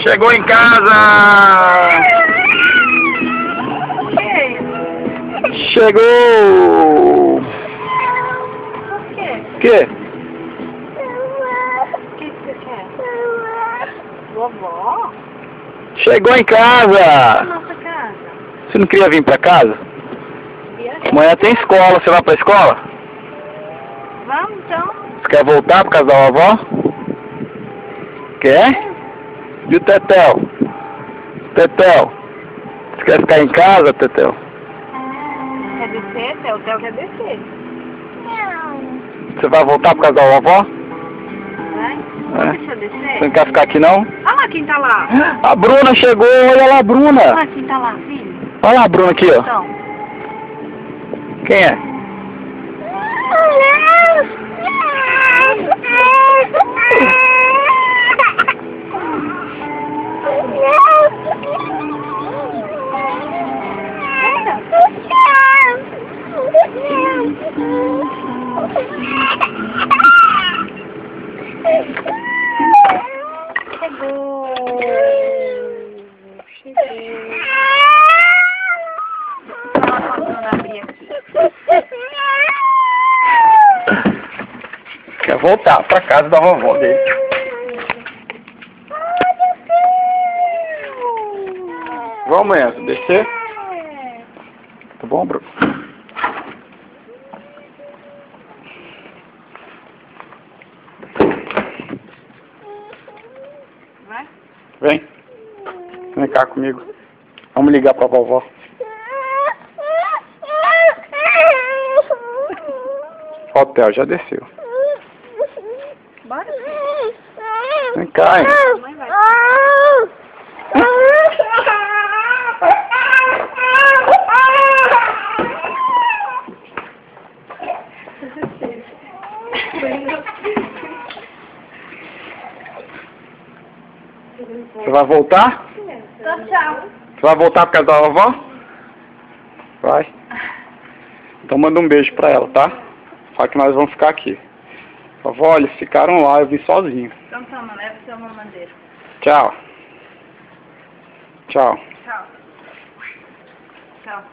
Chegou em casa! Chegou! O quê? O quê? O que você quer? Vovó? Chegou em casa! Nossa casa. Você não queria vir pra casa? Amanhã tem escola, você vai pra escola? Vamos então? Você quer voltar por causa da vovó? Quer? E o Tetel? Tetel, você quer ficar em casa, Tetel? Quer descer? O Theo quer descer. Você vai voltar por causa da vovó? Vai? É. Deixa eu descer. Você não quer ficar aqui não? Olha lá quem tá lá. A Bruna chegou, olha lá a Bruna. Olha lá quem tá lá, filho. Olha lá a Bruna aqui, ó. Então. Quem é? Quer voltar pra casa da vovó dele. Vamos, Enzo, descer? Tá bom, Bruno? Vai? Vem. Vem cá comigo. Vamos ligar pra vovó. Ó, o Theo já desceu. Bora? Vem cá, hein? Mãe vai. Você vai voltar? Então, tchau. Você vai voltar por causa da vovó? Vai. Então manda um beijo pra ela, tá? Só que nós vamos ficar aqui. Vovó, eles ficaram lá, eu vim sozinho. Então toma, leva seu mamadeiro. Tchau. Tchau. Tchau. Tchau.